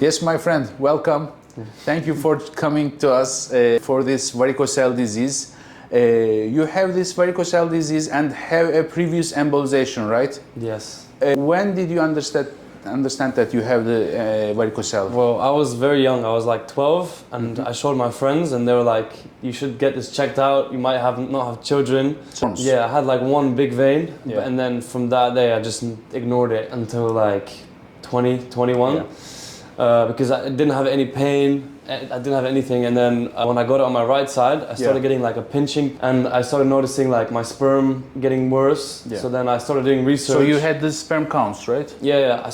Yes, my friend, welcome. Thank you for coming to us for this varicocele disease. You have this varicocele disease and have a previous embolization, right? Yes. When did you understand that you have the varicocele? Well, I was very young. I was like 12, and I showed my friends, and they were like, "You should get this checked out. You might not have children." Yeah, I had like one big vein, and then from that day, I just ignored it until like 20, 21. Yeah. Because I didn't have any pain, I didn't have anything, and then when I got it on my right side, I started getting like a pinching, and I started noticing like my sperm getting worse. Yeah. So then I started doing research. So you had the sperm counts, right? Yeah.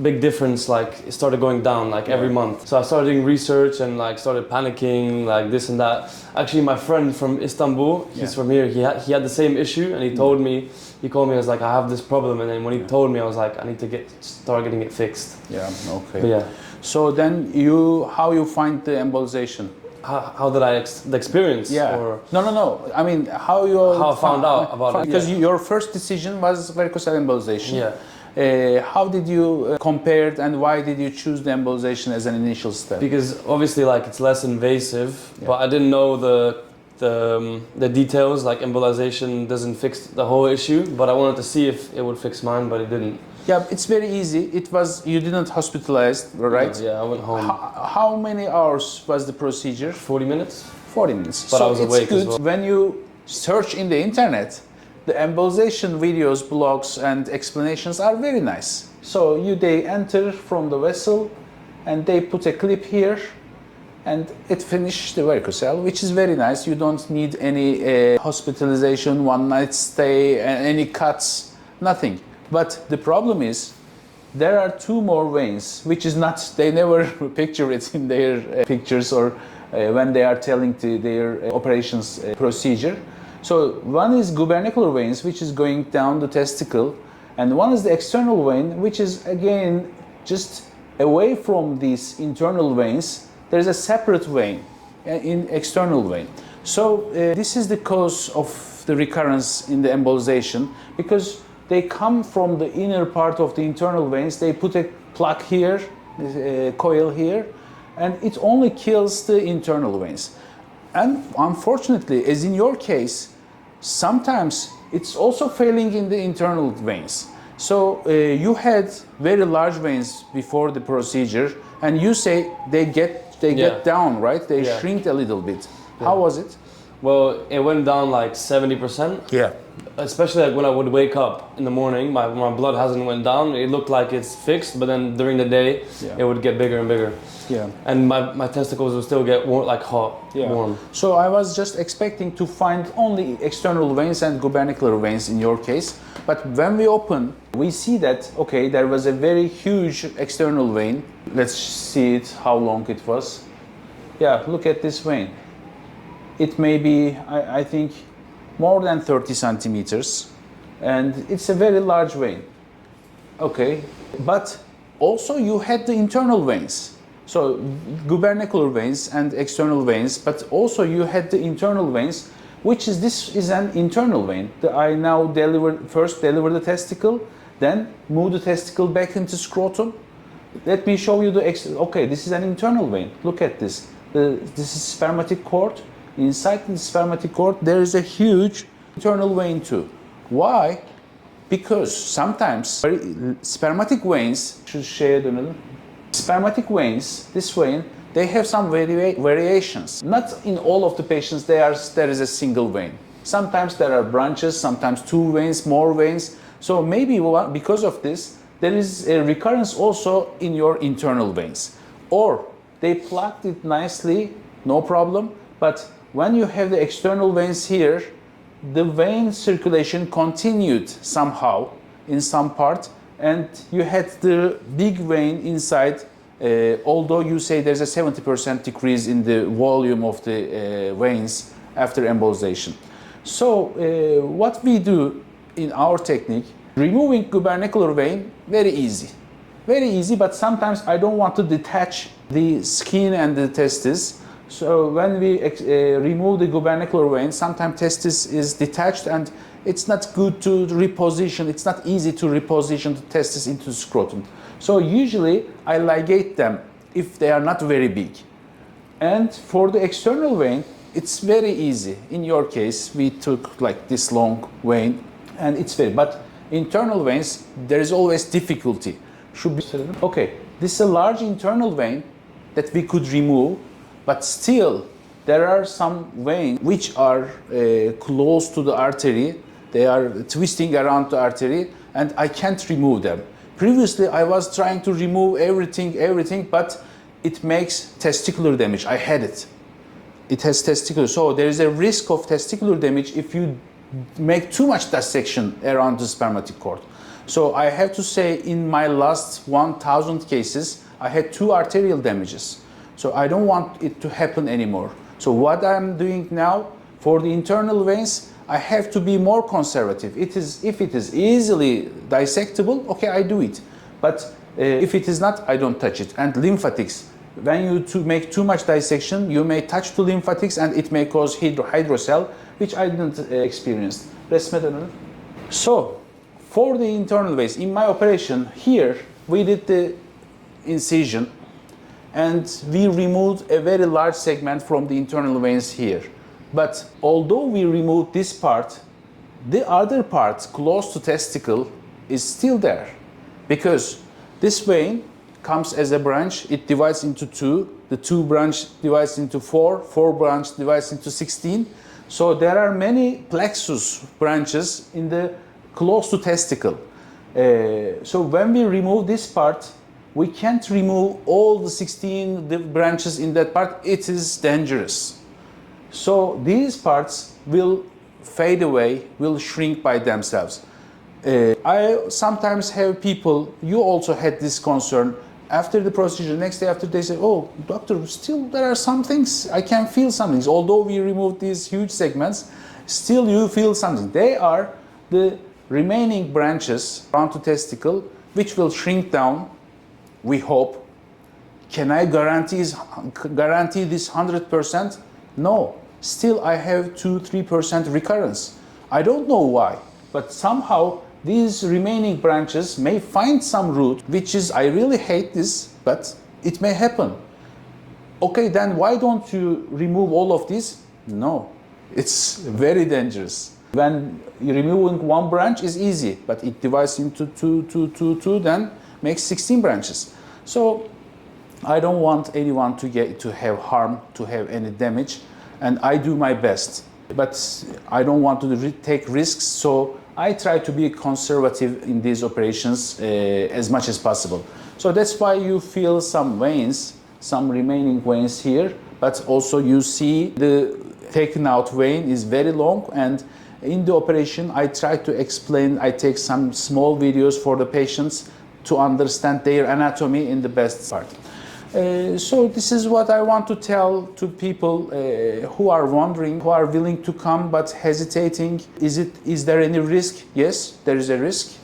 Big difference, like it started going down like every month. So I started doing research and like started panicking, like this and that. Actually, my friend from Istanbul, he's from here, he had the same issue, and he told me, he called me, I was like, I have this problem, and then when he told me, I was like, I need to start getting it fixed. Yeah, okay. But yeah. So then how you find the embolization? How did the experience? Yeah. Or No. I mean, how I found out about it. Because your first decision was varicocele embolization. Yeah. How did you compare it, and why did you choose the embolization as an initial step? Because obviously, like, it's less invasive, but I didn't know the details. Like, embolization doesn't fix the whole issue, but I wanted to see if it would fix mine, but it didn't. Yeah, it's very easy. You didn't hospitalized, right? Yeah, I went home. How many hours was the procedure? 40 minutes. 40 minutes. But so I was awake as well. When you search in the internet, the embolization videos, blogs, and explanations are very nice. So they enter from the vessel, and they put a clip here, and it finishes the varicocele, which is very nice. You don't need any hospitalization, one night stay, any cuts, nothing. But the problem is, there are two more veins, which is not, they never picture it in their pictures or when they are telling their operations procedure. So one is gubernacular veins, which is going down the testicle, and one is the external vein, which is again just away from these internal veins. There is a separate vein, in external vein. So this is the cause of the recurrence in the embolization, because they come from the inner part of the internal veins. They put a plug here, a coil here, and it only kills the internal veins. And unfortunately, as in your case, sometimes it's also failing in the internal veins. So you had very large veins before the procedure, and you say they get down, right? They shrink a little bit. Yeah. How was it? Well, it went down like 70%. Yeah. Especially like when I would wake up in the morning, my blood hasn't went down. It looked like it's fixed, but then during the day, it would get bigger and bigger. Yeah. And my testicles would still get warm. So I was just expecting to find only external veins and gubernacular veins in your case. But when we open, we see that, okay, there was a very huge external vein. Let's see it, how long it was. Yeah, look at this vein. It may be, I think, more than 30 centimeters, and it's a very large vein. Okay, but also you had the internal veins. So gubernacular veins and external veins, but also you had the internal veins, this is an internal vein. I now first deliver the testicle, then move the testicle back into scrotum. Let me show you okay, this is an internal vein. Look at this. This is spermatic cord. Inside the spermatic cord, there is a huge internal vein too. Why? Because sometimes spermatic veins, spermatic veins, this vein, they have some variations. Not in all of the patients there is a single vein. Sometimes there are branches, sometimes two veins, more veins. So maybe because of this, there is a recurrence also in your internal veins. Or they plugged it nicely, no problem, but when you have the external veins here, the vein circulation continued somehow in some part, and you had the big vein inside, although you say there's a 70% decrease in the volume of the veins after embolization. So what we do in our technique, removing gubernacular vein, very easy, but sometimes I don't want to detach the skin and the testes. So when we remove the gubernacular vein, sometimes testis is detached and it's not good to reposition. It's not easy to reposition the testis into the scrotum. So usually I ligate them if they are not very big. And for the external vein, it's very easy. In your case, we took like this long vein and it's very, but internal veins, there is always difficulty. Should be, okay, this is a large internal vein that we could remove, but still there are some veins which are close to the artery. They are twisting around the artery and I can't remove them. Previously, I was trying to remove everything, but it makes testicular damage. I had it. It has testicular, so there is a risk of testicular damage if you make too much dissection around the spermatic cord. So I have to say in my last 1,000 cases, I had 2 arterial damages. So I don't want it to happen anymore. So what I'm doing now for the internal veins, I have to be more conservative. If it is easily dissectable, okay, I do it. But if it is not, I don't touch it. And lymphatics, when you make too much dissection, you may touch the lymphatics and it may cause hydrocele, which I didn't experience. So, for the internal veins, in my operation here, we did the incision and we removed a very large segment from the internal veins here. But although we removed this part, the other part close to testicle is still there, because this vein comes as a branch, it divides into 2, the 2 branch divides into 4, 4 branch divides into 16. So there are many plexus branches in the close to testicle. So when we remove this part, we can't remove all the 16 branches in that part. It is dangerous. So these parts will fade away, will shrink by themselves. I sometimes have people, you also had this concern, after the procedure, next day after, they say, oh, doctor, still there are some things, I can feel some things. Although we removed these huge segments, still you feel something. They are the remaining branches around the testicle, which will shrink down, we hope. Can I guarantee this 100%? No. Still I have 2-3% recurrence. I don't know why, but somehow these remaining branches may find some root, which is, I really hate this, but it may happen. Okay, then why don't you remove all of this? No, it's very dangerous. When removing one branch is easy, but it divides into 2, then makes 16 branches. So I don't want anyone to have harm, to have any damage, and I do my best. But I don't want to take risks, so I try to be conservative in these operations as much as possible. So that's why you feel some veins, some remaining veins here, but also you see the taken out vein is very long, and in the operation I try to explain, I take some small videos for the patients to understand their anatomy in the best part. So this is what I want to tell to people who are wondering, who are willing to come but hesitating. Is there any risk? Yes, there is a risk,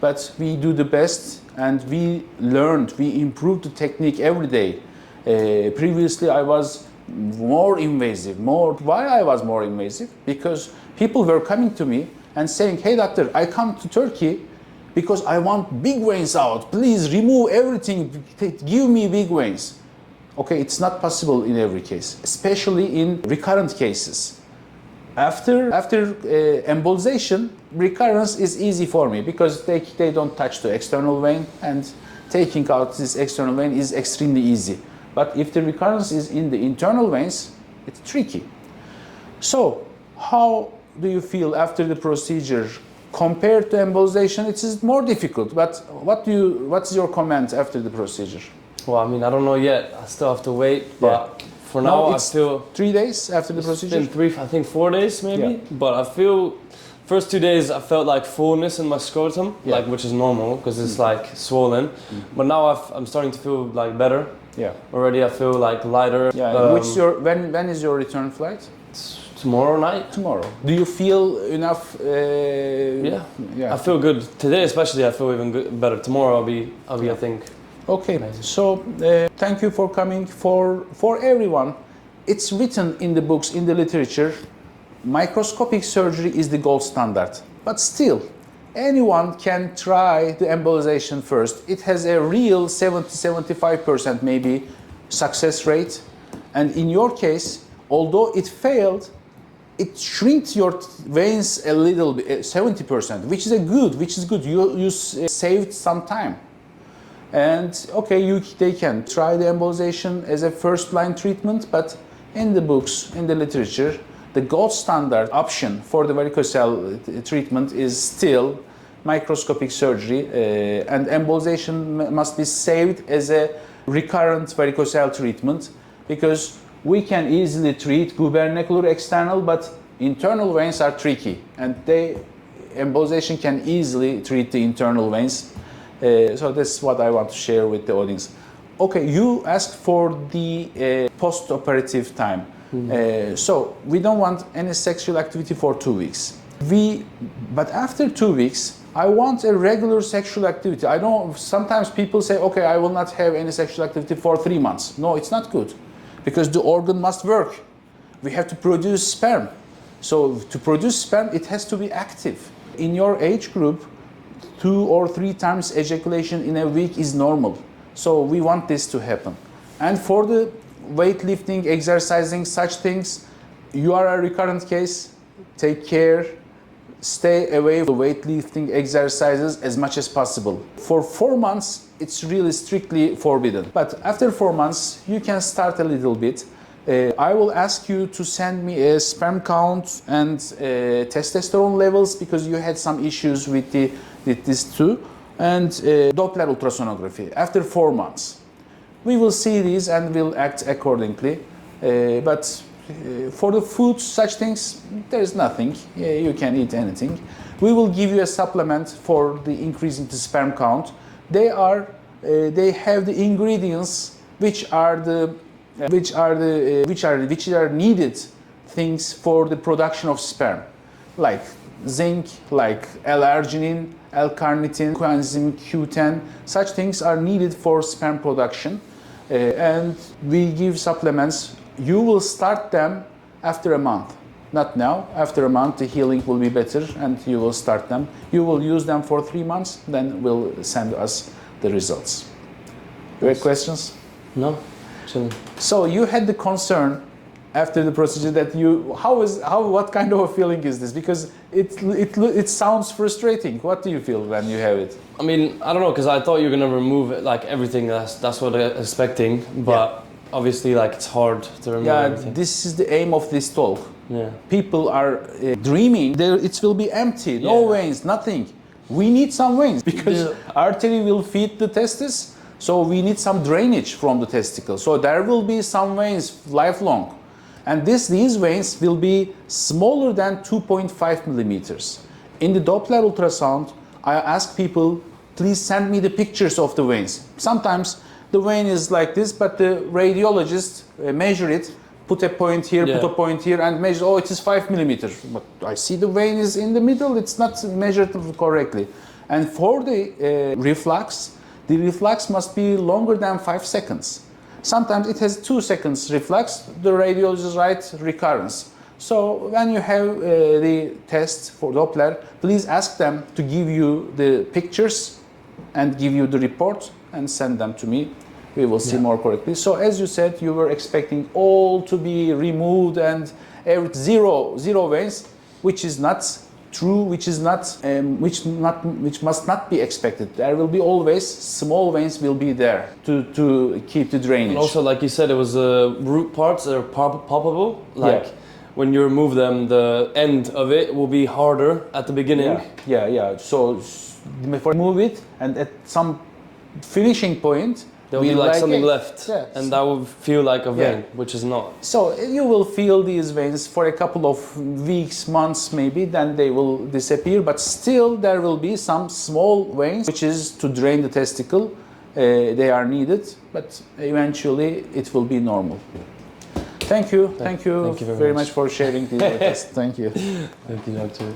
but we do the best and we learned, we improved the technique every day. Previously I was more invasive. Why I was more invasive? Because people were coming to me and saying, hey doctor, I come to Turkey because I want big veins out. Please remove everything, give me big veins. Okay, it's not possible in every case, especially in recurrent cases. After embolization, recurrence is easy for me because they don't touch the external vein, and taking out this external vein is extremely easy. But if the recurrence is in the internal veins, it's tricky. So, how do you feel after the procedure? Compared to embolization, it is more difficult, but what's your comment after the procedure? Well, I mean, I don't know yet. I still have to wait, but for now I feel... 3 days after the procedure? It's been 4 days maybe, yeah. But I feel, first 2 days I felt like fullness in my scrotum, yeah. like, which is normal because it's like swollen, but now I'm starting to feel like better. Yeah. Already I feel like lighter. Yeah. When is your return flight? Tomorrow night. Tomorrow. Do you feel enough? Yeah. I feel good today, especially. I feel even better. Tomorrow I'll be. I think. Okay. Amazing. So thank you for coming. For everyone, it's written in the books, in the literature, microscopic surgery is the gold standard. But still, anyone can try the embolization first. It has a real 70-75% maybe success rate. And in your case, although it failed, it shrinks your veins a little bit, 70%, which is good. You saved some time. And okay, they can try the embolization as a first-line treatment, but in the books, in the literature, the gold standard option for the varicocele treatment is still microscopic surgery, and embolization must be saved as a recurrent varicocele treatment, because we can easily treat gubernacular external, but internal veins are tricky, and embolization can easily treat the internal veins. So that's what I want to share with the audience. Okay, you asked for the post-operative time. So we don't want any sexual activity for 2 weeks. But after 2 weeks, I want a regular sexual activity. Sometimes people say, okay, I will not have any sexual activity for 3 months. No, it's not good, because the organ must work. We have to produce sperm. So to produce sperm, it has to be active. In your age group, 2 or 3 times ejaculation in a week is normal. So we want this to happen. And for the weightlifting, exercising, such things, you are a recurrent case, take care, stay away from weightlifting exercises as much as possible. For 4 months, it's really strictly forbidden. But after 4 months, you can start a little bit. I will ask you to send me a sperm count and testosterone levels, because you had some issues with these two, and Doppler ultrasonography after 4 months. We will see these and we'll act accordingly. But for the food, such things, there's nothing. You can eat anything. We will give you a supplement for the increasing the sperm count. They have the ingredients which are needed things for the production of sperm, like zinc, like L-arginine, L-carnitine, coenzyme Q10. Such things are needed for sperm production, and we give supplements. You will start them after a month, not now. After a month, the healing will be better, and you will start them. You will use them for 3 months, then will send us the results. You have questions? No. So you had the concern after the procedure that what kind of a feeling is this? Because it sounds frustrating. What do you feel when you have it? I mean, I don't know, because I thought you were gonna remove it, like everything. That's what I was expecting, but obviously, like, it's hard to remove everything. This is the aim of this talk. Yeah. People are dreaming it will be empty, no veins, nothing. We need some veins, because artery will feed the testis. So we need some drainage from the testicle. So there will be some veins lifelong. And these veins will be smaller than 2.5 millimeters. In the Doppler ultrasound, I ask people, please send me the pictures of the veins. Sometimes the vein is like this, but the radiologist measure it, put a point here, put a point here, and measure, oh, it is 5 millimeters. But I see the vein is in the middle, it's not measured correctly. And for the reflux, the reflux must be longer than 5 seconds. Sometimes it has 2 seconds reflux, the radiologist writes recurrence. So when you have the test for Doppler, please ask them to give you the pictures and give you the report and send them to me. We will see more correctly. So as you said, you were expecting all to be removed and zero veins, which is not true, which must not be expected. There will be always small veins will be there to keep the drainage. And also, like you said, it was root parts that are palpable. Like when you remove them, the end of it will be harder at the beginning. So remove it, and at some finishing point, there will be like something left, and that will feel like a vein, which is not. So you will feel these veins for a couple of weeks, months maybe, then they will disappear, but still there will be some small veins, which is to drain the testicle. They are needed, but eventually it will be normal. Thank you very much for sharing this with us. Thank you. Thank you, Doctor.